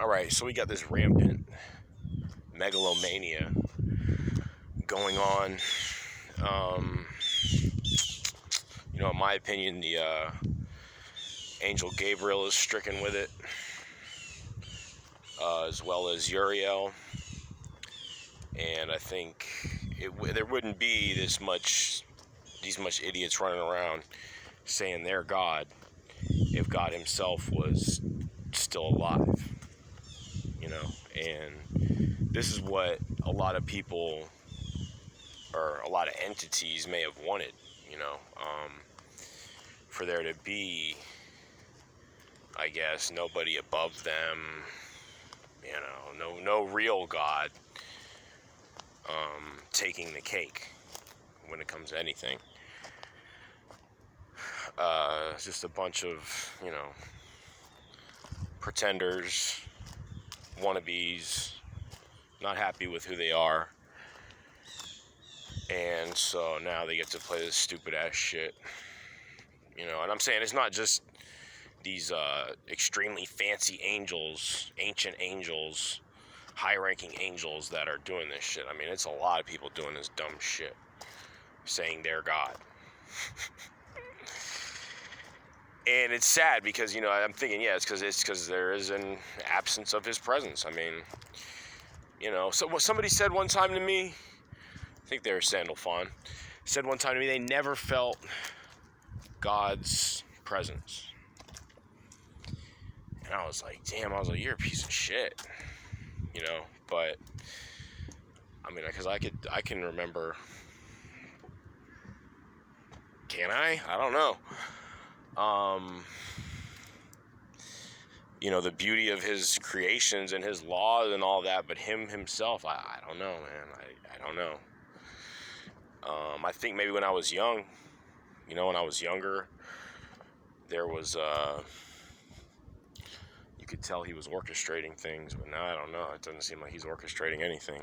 Alright, so we got this rampant megalomania going on. In my opinion, the angel Gabriel is stricken with it, as well as Uriel. And I think there wouldn't be these much idiots running around saying they're God if God himself was still alive. And this is what a lot of people or a lot of entities may have wanted, for there to be, I guess, nobody above them, no real God taking the cake when it comes to anything. Just a bunch of, pretenders, wannabes, not happy with who they are. And so now they get to play this stupid ass shit. And I'm saying it's not just these extremely fancy angels, ancient angels, high-ranking angels that are doing this shit. I mean, it's a lot of people doing this dumb shit, saying they're God. And it's sad because, I'm thinking, it's because there is an absence of his presence. I mean, so what somebody said one time to me, I think they were Sandalphon, said one time to me they never felt God's presence. And I was like, damn, you're a piece of shit, but, I mean, because I can remember, can I? I don't know. The beauty of his creations and his laws and all that, but him himself, I don't know, man. I don't know. I think maybe when I was young, when I was younger, there was, you could tell he was orchestrating things, but now I don't know. It doesn't seem like he's orchestrating anything.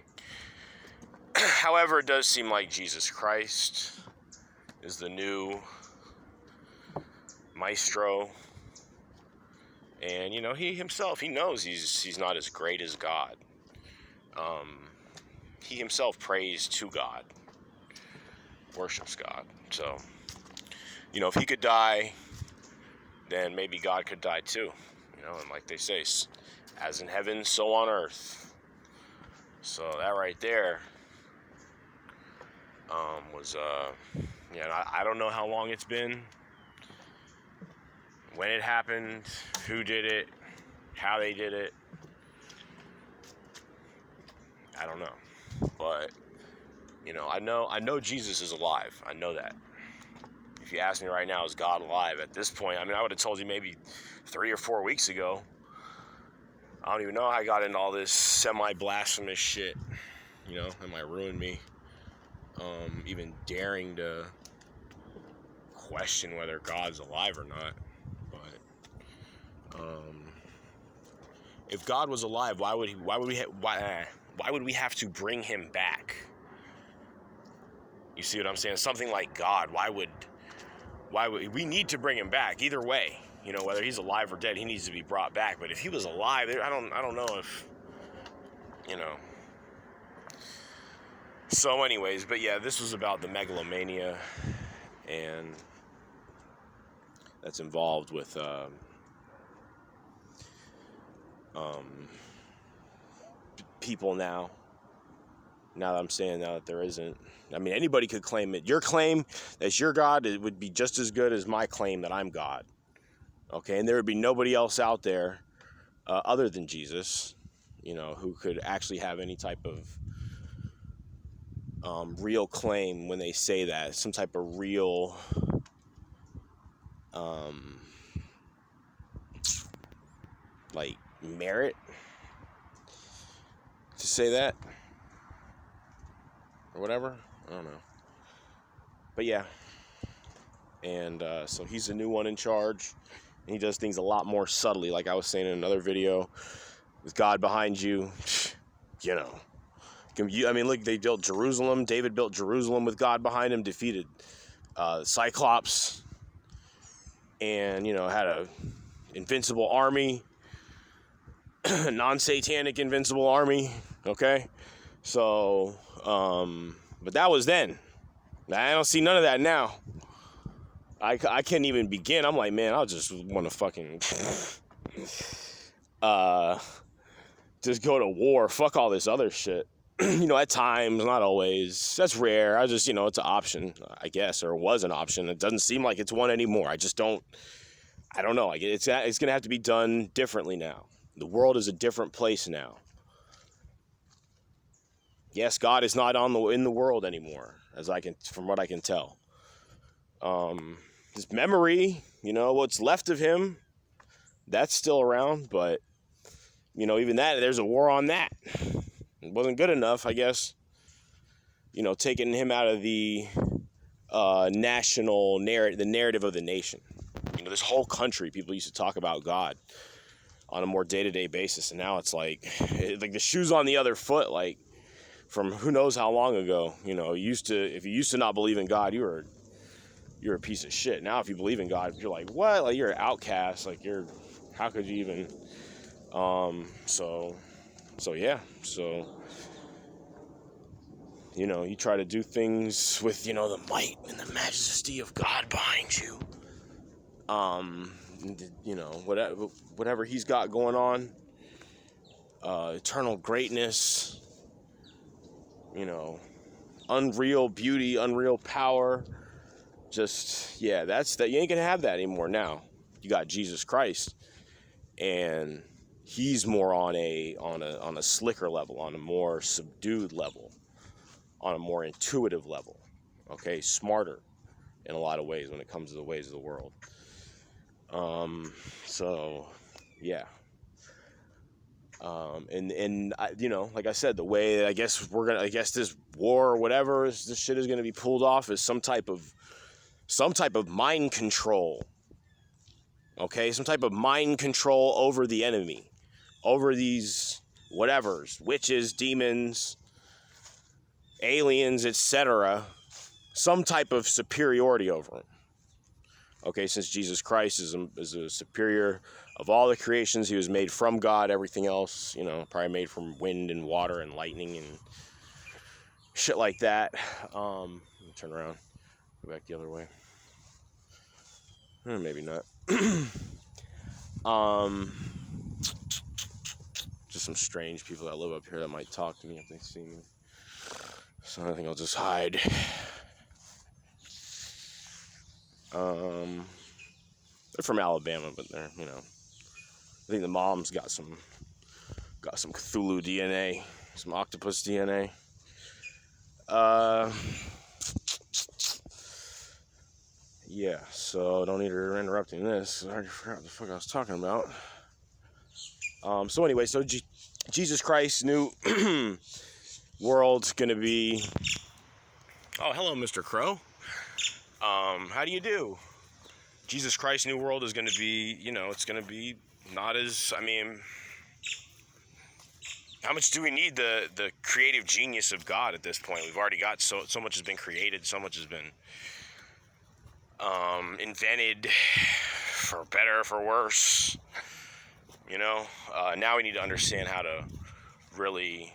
However, it does seem like Jesus Christ is the new maestro. And, he himself, he knows he's not as great as God. He himself prays to God, worships God. So, if he could die, then maybe God could die too. And like they say, as in heaven, so on earth. So that right there was, I don't know how long it's been, when it happened, who did it, how they did it. I don't know. But, I know Jesus is alive. I know that. If you ask me right now, is God alive? At this point, I would have told you maybe 3 or 4 weeks ago. I don't even know how I got into all this semi-blasphemous shit. It might ruin me. Even daring to question whether God's alive or not. But, if God was alive, why would we have to bring him back? You see what I'm saying? Something like God, why would we need to bring him back? Either way, whether he's alive or dead, he needs to be brought back. But if he was alive, I don't know if, So anyways, but yeah, this was about the megalomania, and that's involved with people now. Now that I'm saying that there isn't, anybody could claim it. Your claim that you're God, it would be just as good as my claim that I'm God. Okay, and there would be nobody else out there other than Jesus, who could actually have any type of real claim when they say that. Some type of real merit to say that or whatever. I don't know. But yeah. And so he's the new one in charge. And he does things a lot more subtly, like I was saying in another video. With God behind you, look, they built Jerusalem. David built Jerusalem with God behind him, defeated Cyclops, and, had a invincible army. non-satanic invincible army, okay? So, but that was then. I don't see none of that now. I can't even begin. I'm like, man, I just want to fucking just go to war. Fuck all this other shit. At times, not always. That's rare. it's an option, I guess, or was an option. It doesn't seem like it's one anymore. I don't know. It's going to have to be done differently now. The world is a different place now. Yes, God is not in the world anymore, from what I can tell. His memory, what's left of him, that's still around, but even that, there's a war on that. It wasn't good enough, I guess. Taking him out of the national narrative, the narrative of the nation. This whole country, people used to talk about God on a more day-to-day basis, and now it's like the shoe's on the other foot, like from who knows how long ago. If you used to not believe in God, you're a piece of shit. Now, if you believe in God, you're like, what? Like, you're an outcast. Like, how could you even? So yeah. So, you try to do things with, the might and the majesty of God behind you. Whatever he's got going on, eternal greatness, unreal beauty, unreal power. Just, yeah, you ain't gonna have that anymore now. You got Jesus Christ, and he's more on a slicker level, on a more subdued level, on a more intuitive level. Okay, smarter in a lot of ways when it comes to the ways of the world. So, yeah. And like I said, the way that I guess this war or whatever this shit is gonna be pulled off is some type of mind control. Okay, some type of mind control over the enemy, over these whatevers, witches, demons, aliens, etc. Some type of superiority over them. Okay, since Jesus Christ is a superior of all the creations, he was made from God. Everything else, probably made from wind and water and lightning and shit like that. Let me turn around, go back the other way. Maybe not. Just some strange people that live up here that might talk to me if they see me. So I think I'll just hide. They're from Alabama, but they're, I think the mom's got some Cthulhu DNA, some octopus DNA. Yeah, so don't need her interrupting this. I already forgot what the fuck I was talking about. So anyway, Jesus Christ new world's gonna be. Oh, hello, Mr. Crow. How do you do? Jesus Christ new world is gonna be, it's gonna be not as. How much do we need the creative genius of God at this point? We've already got so much has been created, so much has been invented, for better, for worse. Now we need to understand how to really,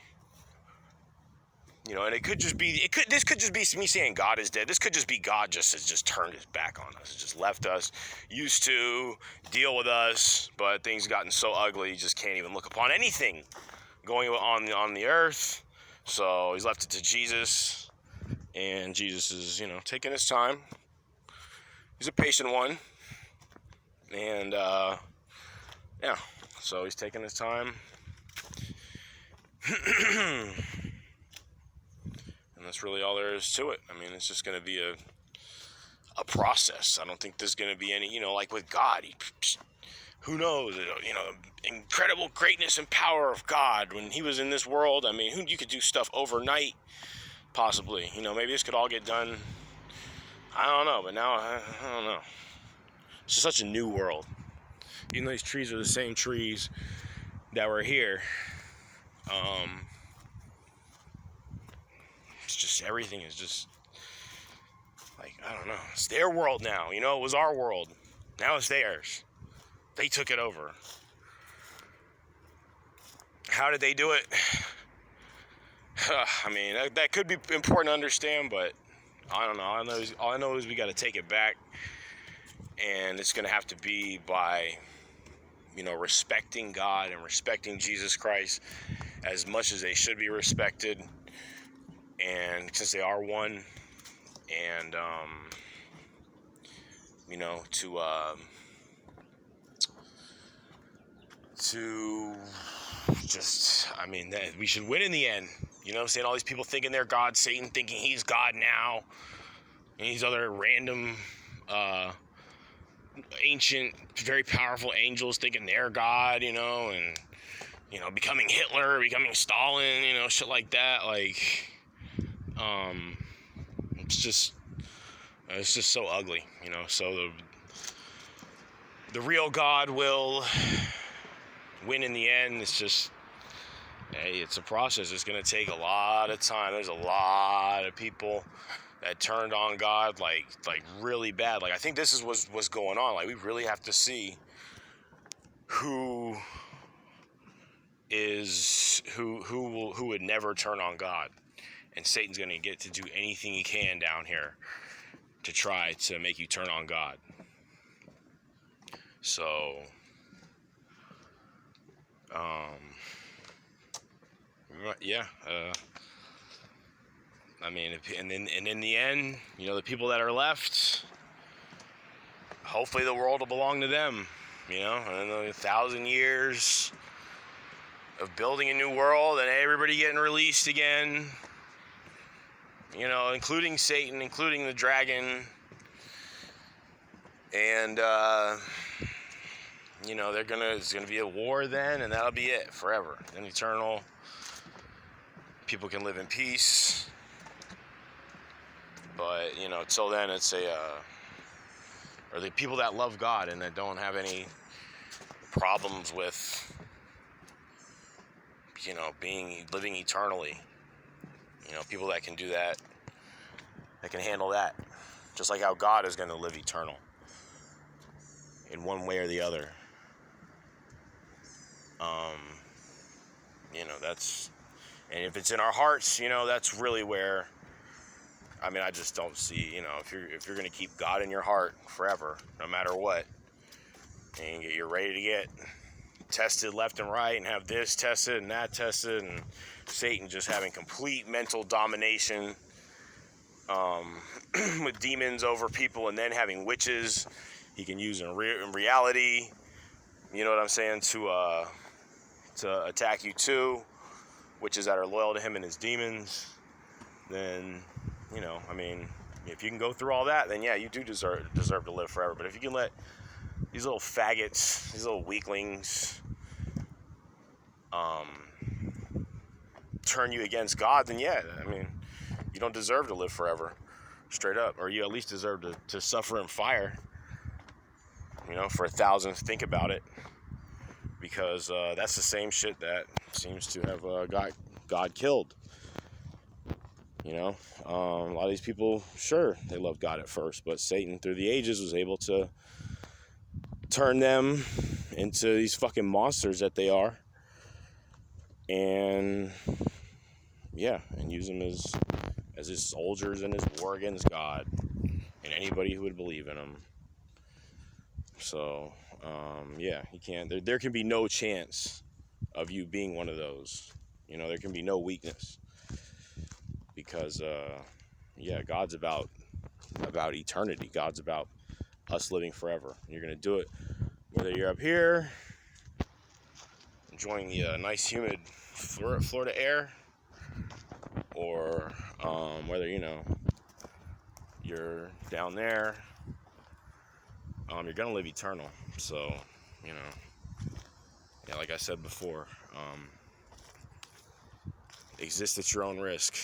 and it could just be, this could just be me saying God is dead. This could just be God has just turned his back on us, just left us, used to deal with us, but things have gotten so ugly, you just can't even look upon anything going on the earth. So he's left it to Jesus, and Jesus is, taking his time. He's a patient one, and yeah, so he's taking his time. And that's really all there is to it. It's just going to be a process. I don't think there's going to be any, like with God, who knows, incredible greatness and power of God when he was in this world. You could do stuff overnight, possibly. Maybe this could all get done. I don't know, but now, I don't know. It's just such a new world. Even though these trees are the same trees that were here, it's just, everything is just, like, I don't know. It's their world now, it was our world. Now it's theirs. They took it over. How did they do it? I mean, that could be important to understand, but I don't know. All I know is we got to take it back, and it's going to have to be by, respecting God and respecting Jesus Christ as much as they should be respected, and since they are one, and to just, that we should win in the end. You know what I'm saying? All these people thinking they're God, Satan thinking he's God now, and these other random, ancient, very powerful angels thinking they're God, and, becoming Hitler, becoming Stalin, shit like that. Like, it's just so ugly, so the real God will win in the end. It's just, hey, it's a process. It's going to take a lot of time. There's a lot of people that turned on God like really bad. Like, I think this is what's going on. Like, we really have to see who would never turn on God. And Satan's going to get to do anything he can down here to try to make you turn on God. So, yeah, and in the end, the people that are left, hopefully the world will belong to them, and 1,000 years of building a new world and everybody getting released again, including Satan, including the dragon, and, it's gonna be a war then, and that'll be it forever, then eternal. People can live in peace, but till then, it's or the people that love God and that don't have any problems with, living eternally. People that can do that, that can handle that, just like how God is going to live eternal in one way or the other. That's, and if it's in our hearts, that's really where, I just don't see, if you're going to keep God in your heart forever, no matter what, and you're ready to get tested left and right and have this tested and that tested, and Satan just having complete mental domination, with demons over people, and then having witches he can use in reality, you know what I'm saying, to attack you too, witches that are loyal to him and his demons, then, if you can go through all that, then yeah, you do deserve to live forever. But if you can let these little faggots, these little weaklings, turn you against God, then yeah, you don't deserve to live forever, straight up, or you at least deserve to suffer in fire, for 1,000. Think about it, because that's the same shit that seems to have got God killed. A lot of these people, sure, they loved God at first, but Satan through the ages was able to turn them into these fucking monsters that they are, and yeah, and use them as his soldiers and his war against God and anybody who would believe in him. So yeah, you can't, there can be no chance of you being one of those. There can be no weakness, because yeah, God's about eternity. God's about us living forever. You're gonna do it whether you're up here enjoying the nice humid Florida air, or whether you're down there, you're gonna live eternal. So yeah, like I said before, exist at your own risk.